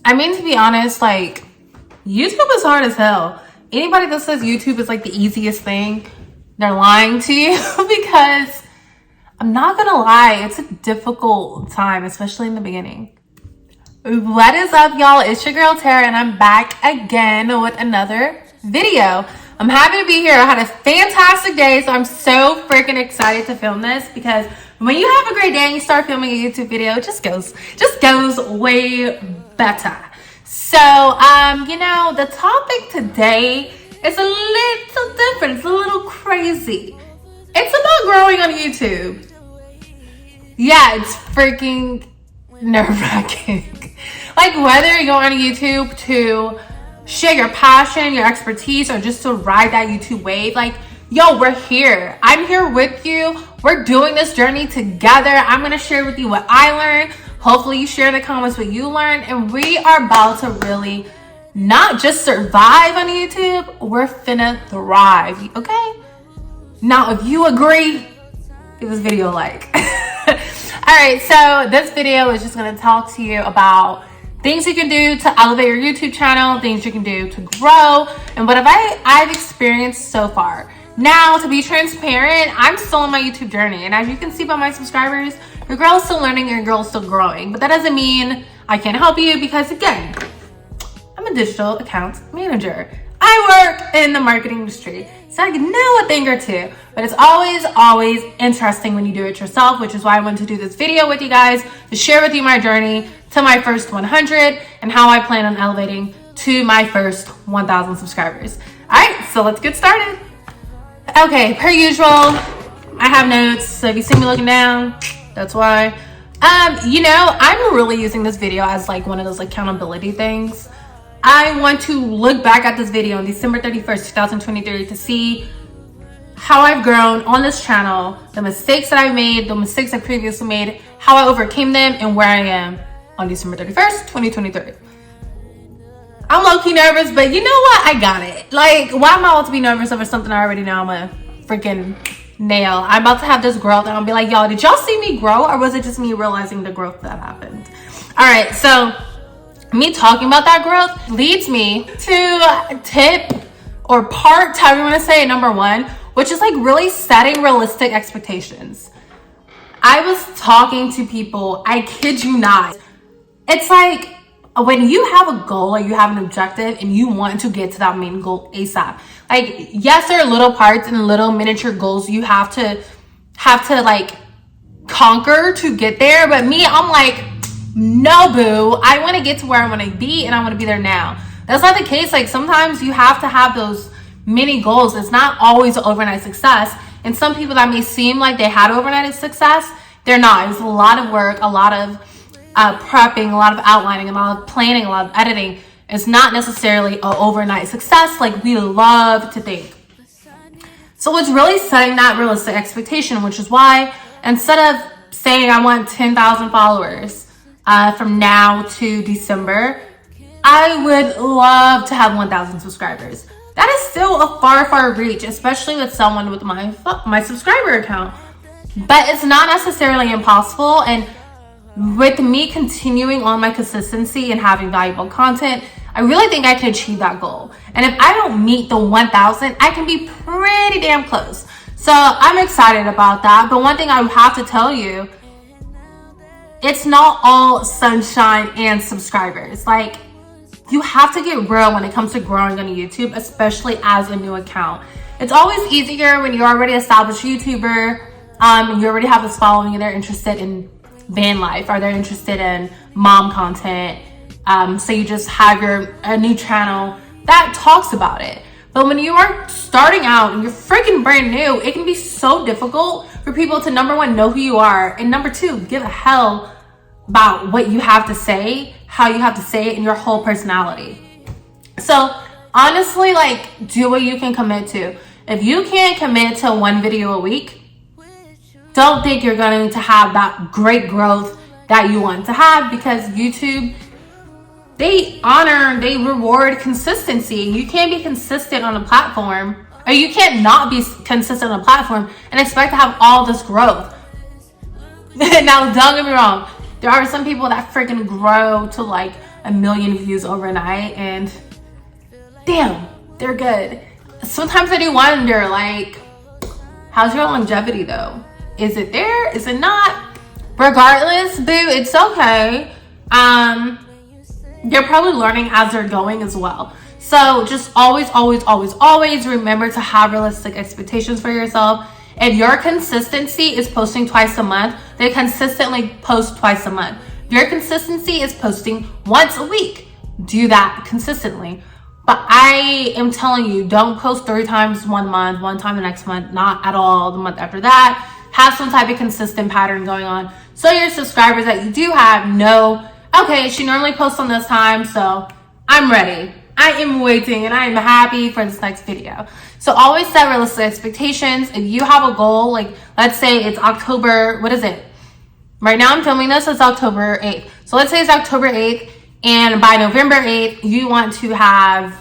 I mean, to be honest, like, YouTube is hard as hell. Anybody that says YouTube is like the easiest thing, they're lying to you because I'm not gonna lie, it's a difficult time, especially in the beginning. What is up, y'all? It's your girl Tara, and I'm back again with another video. I'm happy to be here. I had a fantastic day, so I'm so freaking excited to film this because when you have a great day and you start filming a YouTube video, it just goes way better. So, you know, the topic today is a little different. It's a little crazy. It's about growing on YouTube. Yeah, it's freaking nerve-wracking. Like, whether you're on YouTube to share your passion, your expertise, or just to ride that YouTube wave, like, yo, we're here. I'm here with you. We're doing this journey together. I'm gonna share with you what I learned. Hopefully you share in the comments what you learned, and we are about to really not just survive on YouTube, we're finna thrive, okay? Now, if you agree, give this video a like. All right, so this video is just gonna talk to you about things you can do to elevate your YouTube channel, things you can do to grow, and what have I've experienced so far. Now, to be transparent, I'm still on my YouTube journey, and as you can see by my subscribers, your girl's still learning and your girl's still growing. But that doesn't mean I can't help you because, again, I'm a digital account manager. I work in the marketing industry, so I know a thing or two. But it's always interesting when you do it yourself, which is why I wanted to do this video with you guys to share with you my journey to my first 100 and how I plan on elevating to my first 1,000 subscribers. All right, so let's get started. Okay, per usual, I have notes, so if you see me looking down, that's why. You know, I'm really using this video as like one of those accountability things. I want to look back at this video on December 31st, 2023 to see how I've grown on this channel, the mistakes that I've made, the mistakes I previously made, how I overcame them, and where I am on December 31st, 2023. I'm low-key nervous, but you know what? I got it. Like, why am I about to be nervous over something I already know I'm a freaking nail? I'm about to have this growth, and I'll be like, y'all, did y'all see me grow, or was it just me realizing the growth that happened? All right, so me talking about that growth leads me to tip or part, however you want to say it, number one, which is like really setting realistic expectations. I was talking to people, I kid you not. It's like, when you have a goal or you have an objective and you want to get to that main goal ASAP, like, yes, there are little parts and little miniature goals you have to like conquer to get there. But me, I'm like, no, boo, I want to get to where I want to be and I want to be there now. That's not the case. Like, sometimes you have to have those mini goals. It's not always an overnight success. And some people that may seem like they had overnight success, they're not. It was a lot of work, a lot of prepping, a lot of outlining, a lot of planning, a lot of editing. It's not necessarily an overnight success like we love to think. So it's really setting that realistic expectation, which is why instead of saying I want 10,000 followers from now to December, I would love to have 1,000 subscribers. That is still a far reach, especially with someone with my subscriber account. But it's not necessarily impossible, and with me continuing on my consistency and having valuable content, I really think I can achieve that goal. And if I don't meet the 1,000, I can be pretty damn close. So I'm excited about that. But one thing I have to tell you, it's not all sunshine and subscribers. Like, you have to get real when it comes to growing on YouTube, especially as a new account. It's always easier when you're already established YouTuber, and you already have this following and they're interested in van life, or they're interested in mom content. So you just have a new channel that talks about it. But when you are starting out and you're freaking brand new, it can be so difficult for people to, number one, know who you are, and number two, give a hell about what you have to say, how you have to say it, and your whole personality. So honestly, like, do what you can commit to. If you can't commit to one video a week, don't think you're going to have that great growth that you want to have, because YouTube, they reward consistency. You can't be consistent on a platform, or you can't not be consistent on a platform and expect to have all this growth. Now, don't get me wrong. There are some people that freaking grow to like 1 million views overnight, and damn, they're good. Sometimes I do wonder, like, how's your longevity though? Is it there? Is it not? Regardless, boo, it's okay. They're probably learning as they're going as well. So just always remember to have realistic expectations for yourself. If your consistency is posting twice a month, then consistently post twice a month. If your consistency is posting once a week, do that consistently. But I am telling you, don't post 3 times 1 month, 1 time the next month, not at all the month after that. Have some type of consistent pattern going on, so your subscribers that you do have know, okay, she normally posts on this time, so I'm ready. I am waiting and I am happy for this next video. So always set realistic expectations. If you have a goal, like let's say it's October, what is it? Right now I'm filming this, it's October 8th. So let's say it's October 8th, and by November 8th, you want to have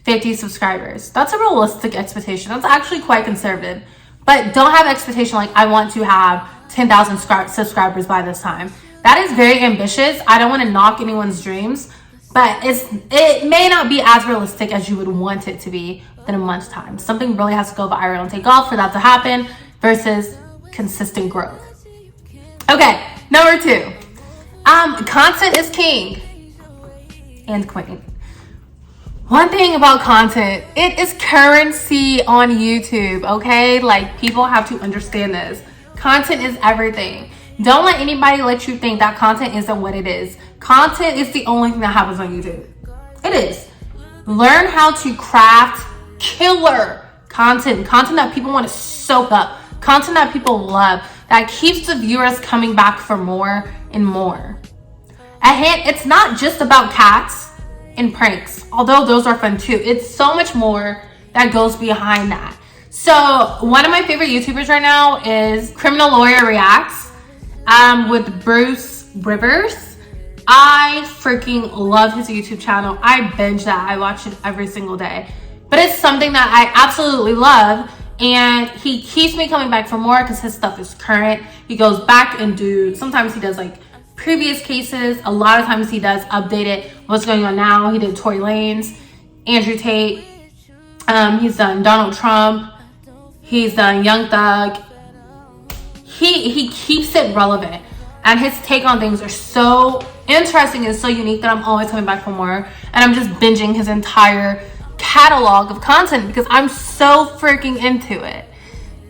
50 subscribers. That's a realistic expectation. That's actually quite conservative. But don't have expectation like I want to have 10,000 subscribers by this time. That is very ambitious. I don't want to knock anyone's dreams, but it may not be as realistic as you would want it to be within a month's time. Something really has to go viral and take off for that to happen versus consistent growth. Okay, number 2. Content is king and queen. One thing about content, it is currency on YouTube, okay? Like, people have to understand this. Content is everything. Don't let anybody let you think that content isn't what it is. Content is the only thing that happens on YouTube. It is. Learn how to craft killer content that people want to soak up, content that people love, that keeps the viewers coming back for more and more. It's not just about cats and pranks, although those are fun too. It's so much more that goes behind that. So one of my favorite YouTubers right now is Criminal Lawyer Reacts with Bruce Rivers. I freaking love his YouTube channel. I binge that. I watch it every single day. But it's something that I absolutely love, and he keeps me coming back for more because his stuff is current. He goes back and sometimes he does like previous cases. A lot of times he does update it, what's going on now. He did Tory Lanez, Andrew Tate. He's done Donald Trump. He's done Young Thug. He keeps it relevant, and his take on things are so interesting and so unique that I'm always coming back for more. And I'm just binging his entire catalog of content because I'm so freaking into it.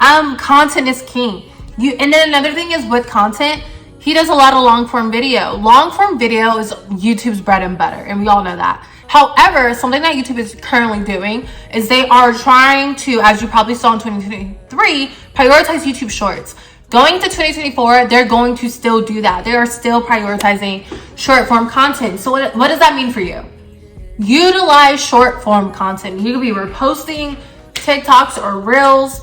Content is king. And then another thing is with content, he does a lot of long form video. Long form video is YouTube's bread and butter, and we all know that. However, something that YouTube is currently doing is they are trying to, as you probably saw in 2023, prioritize YouTube Shorts. Going to 2024, they're going to still do that. They are still prioritizing short form content. So what does that mean for you? Utilize short form content. You can be reposting TikToks or Reels.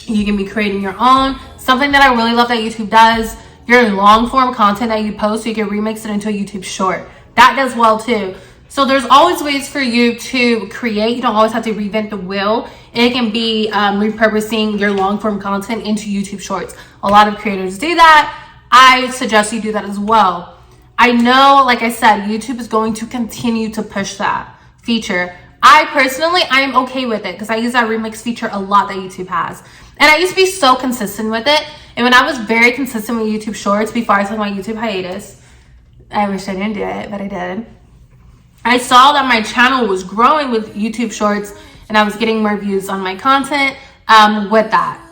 You can be creating your own. Something that I really love that YouTube does, your long form content that you post, so you can remix it into a YouTube short. That does well too. So there's always ways for you to create. You don't always have to reinvent the wheel. It can be repurposing your long form content into YouTube shorts. A lot of creators do that. I suggest you do that as well. I know, like I said, YouTube is going to continue to push that feature. I am okay with it because I use that remix feature a lot that YouTube has. And I used to be so consistent with it. And when I was very consistent with YouTube Shorts before I took my YouTube hiatus, I wish I didn't do it, but I did. I saw that my channel was growing with YouTube Shorts and I was getting more views on my content with that.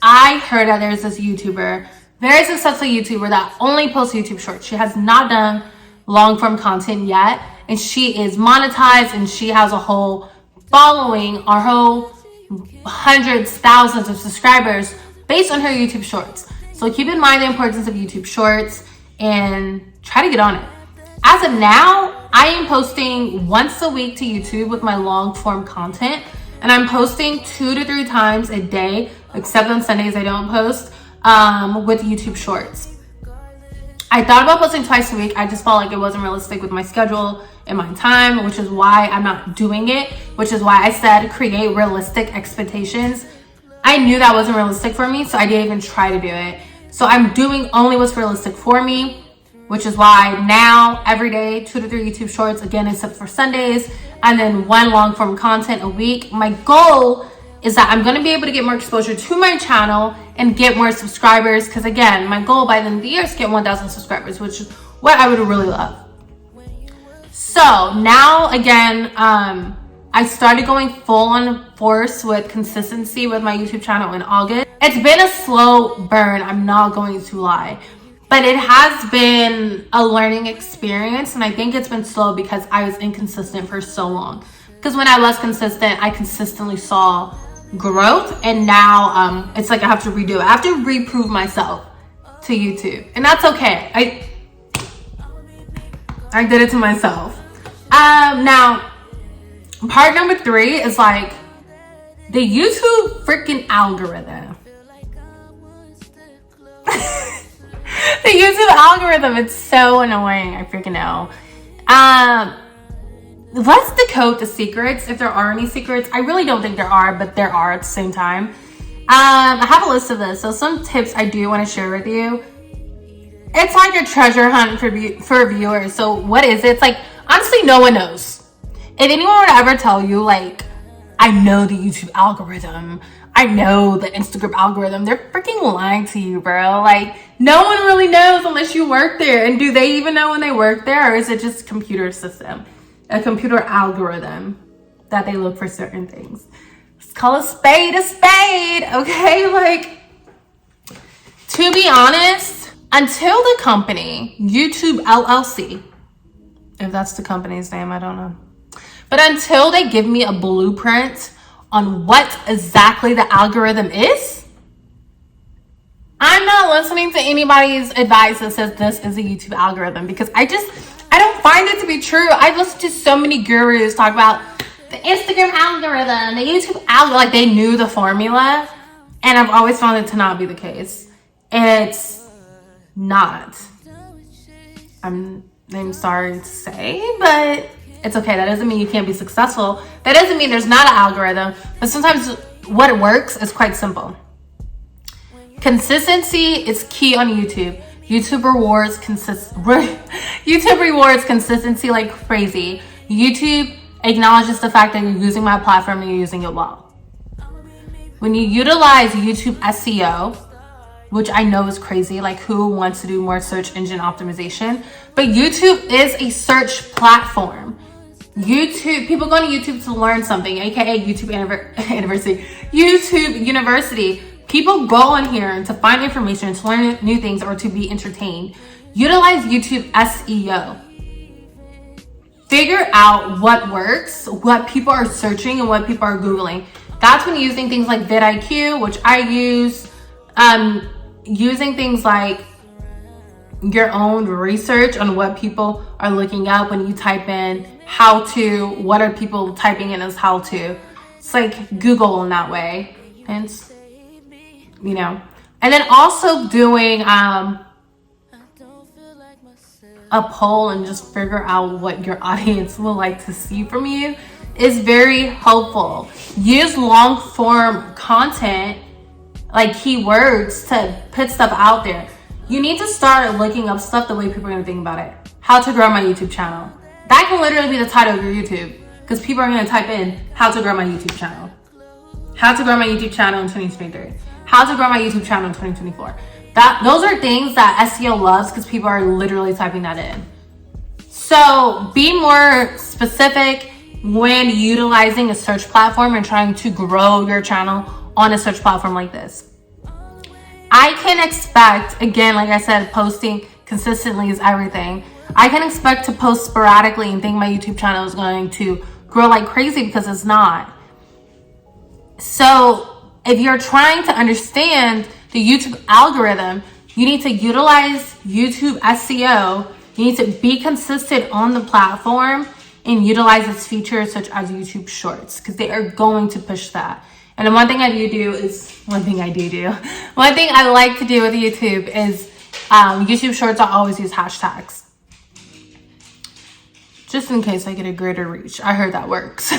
I heard that there's this YouTuber, very successful YouTuber, that only posts YouTube Shorts. She has not done long form content yet, and she is monetized, and she has a whole following, our whole hundreds, thousands of subscribers based on her YouTube Shorts. So keep in mind the importance of YouTube Shorts and try to get on it. As of now, I am posting once a week to YouTube with my long form content, and I'm posting 2 to 3 times a day, except on Sundays I don't post, with YouTube Shorts. I thought about posting twice a week. I just felt like it wasn't realistic with my schedule and my time, which is why I'm not doing it, which is why I said create realistic expectations. I knew that wasn't realistic for me, so I didn't even try to do it. So I'm doing only what's realistic for me, which is why now every day, 2 to 3 YouTube shorts, again, except for Sundays, and then 1 long form content a week. My goal is that I'm going to be able to get more exposure to my channel and get more subscribers. Because again, my goal by the end of the year is to get 1,000 subscribers, which is what I would really love. So now again, I started going full on force with consistency with my YouTube channel in August. It's been a slow burn, I'm not going to lie, but it has been a learning experience. And I think it's been slow because I was inconsistent for so long. Because when I was consistent, I consistently saw growth, and now it's like I have to redo it. I have to reprove myself to YouTube, and that's okay. I did it to myself. Now part number 3 is like the YouTube freaking algorithm. The YouTube algorithm, it's so annoying. I freaking know. Let's decode the secrets, if there are any secrets. I really don't think there are, but there are at the same time. I have a list of this. So some tips I do want to share with you. It's like a treasure hunt for viewers. So what is it? It's like, honestly, no one knows. If anyone would ever tell you, like, I know the YouTube algorithm, I know the Instagram algorithm, they're freaking lying to you, bro. Like, no one really knows unless you work there. And do they even know when they work there? Or is it just a computer system, a computer algorithm that they look for certain things? Let's call a spade, okay? Like, to be honest, until the company, YouTube LLC, if that's the company's name, I don't know. But until they give me a blueprint on what exactly the algorithm is, I'm not listening to anybody's advice that says this is a YouTube algorithm, because I don't find it to be true. I've listened to so many gurus talk about the Instagram algorithm, the YouTube algorithm, like they knew the formula, and I've always found it to not be the case. It's not. I'm sorry to say, but it's okay. That doesn't mean you can't be successful. That doesn't mean there's not an algorithm, but sometimes what works is quite simple. Consistency is key on YouTube. YouTube rewards consistency like crazy. YouTube acknowledges the fact that you're using my platform and you're using it well. When you utilize YouTube SEO, which I know is crazy, like who wants to do more search engine optimization? But YouTube is a search platform. People go to YouTube to learn something, aka YouTube University. People go on here to find information, to learn new things, or to be entertained. Utilize YouTube SEO. Figure out what works, what people are searching, and what people are Googling. That's when using things like vidIQ, which I use, using things like your own research on what people are looking up when you type in how to, what are people typing in as how to. It's like Google in that way. And you know, and then also doing a poll and just figure out what your audience will like to see from you is very helpful. Use long form content like keywords to put stuff out there. You need to start looking up stuff the way people are going to think about it. How to grow my YouTube channel. That can literally be the title of your YouTube, because people are going to type in how to grow my YouTube channel. How to grow my YouTube channel in 2023. How to grow my YouTube channel in 2024. Those are things that SEO loves, because people are literally typing that in. So be more specific when utilizing a search platform and trying to grow your channel on a search platform like this. I can expect, again, like I said, posting consistently is everything. I can expect to post sporadically and think my YouTube channel is going to grow like crazy, because it's not. So if you're trying to understand the YouTube algorithm, you need to utilize YouTube SEO. You need to be consistent on the platform and utilize its features such as YouTube Shorts, because they are going to push that. And the one thing I like to do with YouTube is YouTube Shorts, I always use hashtags. Just in case I get a greater reach. I heard that works.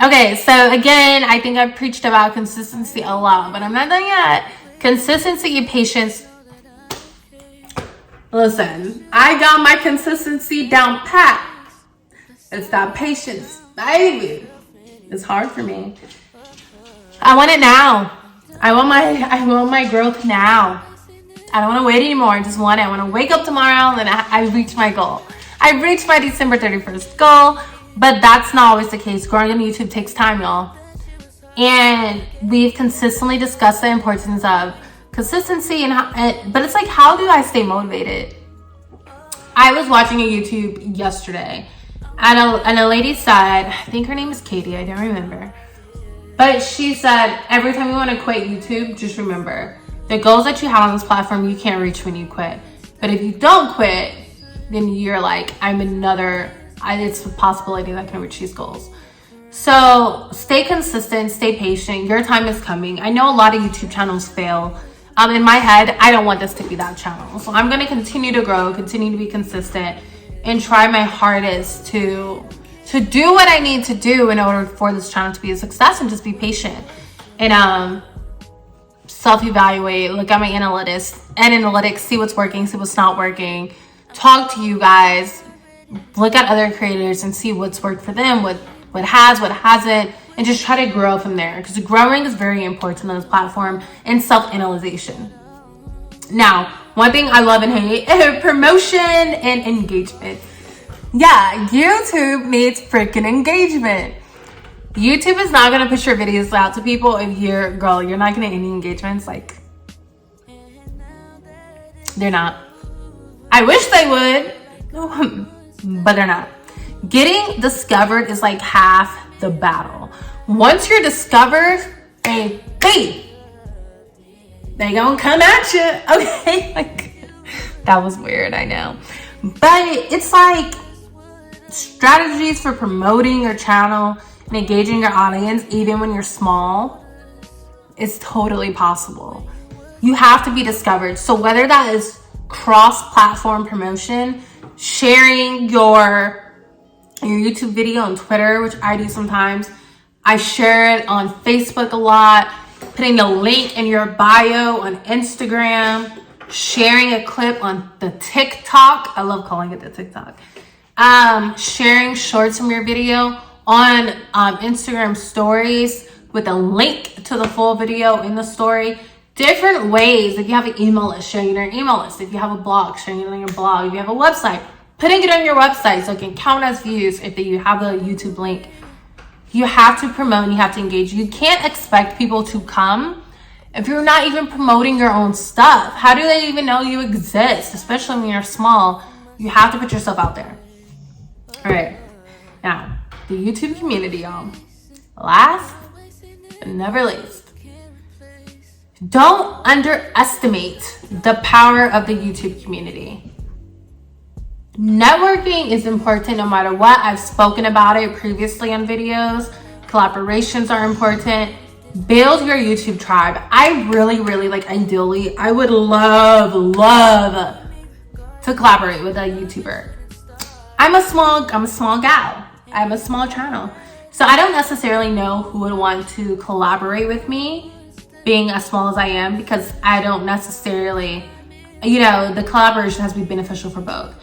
Okay, so again, I think I've preached about consistency a lot, but I'm not done yet. Consistency and patience Listen, I got my consistency down pat. It's that patience, baby. It's hard for me. I want it now. I want my growth now. I don't want to wait anymore. I just want it. I want to wake up tomorrow and I reach my goal. I reached my December 31st goal, but that's not always the case. Growing on YouTube takes time, y'all. And we've consistently discussed the importance of consistency but it's like, how do I stay motivated? I was watching a YouTube yesterday and a lady said, I think her name is Katie, I don't remember. But she said, every time you want to quit YouTube, just remember, the goals that you have on this platform, you can't reach when you quit. But if you don't quit, then you're like, it's a possibility that I can reach these goals. So stay consistent, stay patient. Your time is coming. I know a lot of YouTube channels fail. In my head, I don't want this to be that channel. So I'm going to continue to grow, continue to be consistent, and try my hardest to do what I need to do in order for this channel to be a success, and just be patient and self-evaluate, look at my analytics, see what's working, see what's not working, talk to you guys, look at other creators and see what's worked for them, what hasn't, and just try to grow from there, because growing is very important on this platform, and self-analyzation. Now, one thing I love and hate, promotion and engagement. Yeah, YouTube needs freaking engagement. YouTube is not going to push your videos out to people if you're not getting any engagements. Like, they're not. I wish they would, but they're not. Getting discovered is like half the battle. Once you're discovered, baby, they gonna come at you, okay? Like, that was weird, I know. But it's like strategies for promoting your channel and engaging your audience, even when you're small, is totally possible. You have to be discovered. So whether that is cross-platform promotion, sharing your YouTube video on Twitter, which I do sometimes, I share it on Facebook a lot, putting the link in your bio on Instagram, sharing a clip on the TikTok. I love calling it the TikTok. Sharing shorts from your video on Instagram stories with a link to the full video in the story. Different ways. If you have an email list, sharing it on your email list. If you have a blog, sharing it on your blog. If you have a website, putting it on your website so it can count as views if you have a YouTube link. You have to promote and you have to engage. You can't expect people to come if you're not even promoting your own stuff. How do they even know you exist? Especially when you're small, you have to put yourself out there. All right, now the YouTube community, y'all. Last but never least, don't underestimate the power of the YouTube community. Networking is important no matter what. I've spoken about it previously on videos. Collaborations are important. Build your YouTube tribe. I really, like, ideally, I would love to collaborate with a YouTuber. I'm a small gal. I have a small channel. So I don't necessarily know who would want to collaborate with me, being as small as I am, because I don't necessarily, the collaboration has to be beneficial for both.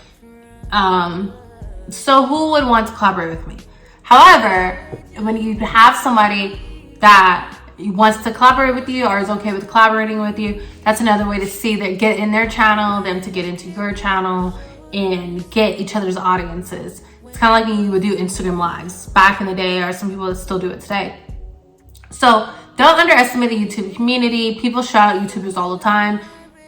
So who would want to collaborate with me? However, when you have somebody that wants to collaborate with you or is okay with collaborating with you, that's another way to see that, get in their channel, them to get into your channel, and get each other's audiences. It's kind of like when you would do Instagram lives back in the day, or some people that still do it today. So don't underestimate the YouTube community. People shout out YouTubers all the time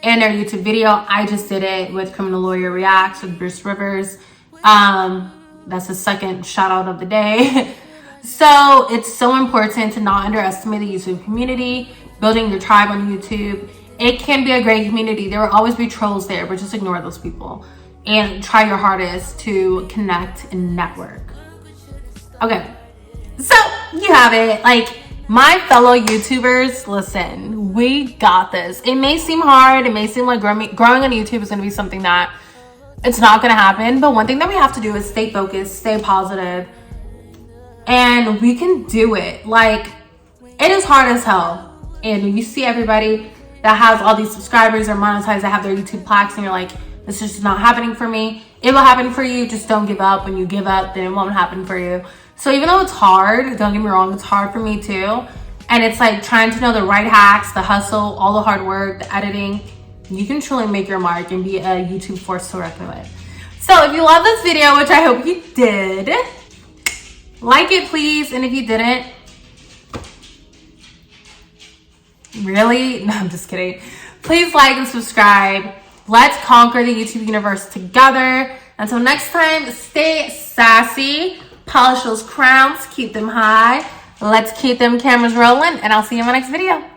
in their YouTube video. I just did it with Criminal Lawyer Reacts with Bruce Rivers. That's the second shout out of the day. So it's so important to not underestimate the YouTube community, building your tribe on YouTube. It can be a great community. There will always be trolls there, but just ignore those people and try your hardest to connect and network. Okay, so you have it. Like, my fellow YouTubers, listen, we got this. It may seem hard. It may seem like growing on YouTube is going to be something that it's not going to happen. But one thing that we have to do is stay focused, stay positive, and we can do it. Like, it is hard as hell. And when you see everybody that has all these subscribers or monetized that have their YouTube plaques, and you're like, It's just not happening for me. It will happen for you. Just don't give up. When you give up, then it won't happen for you. So even though it's hard, don't get me wrong, it's hard for me too. And it's like trying to know the right hacks, the hustle, all the hard work, the editing. You can truly make your mark and be a YouTube force to reckon with. So if you love this video, which I hope you did, like it please. And if you didn't, really? No, I'm just kidding. Please like and subscribe. Let's conquer the YouTube universe together. Until next time, stay sassy, polish those crowns, keep them high. Let's keep them cameras rolling, and I'll see you in my next video.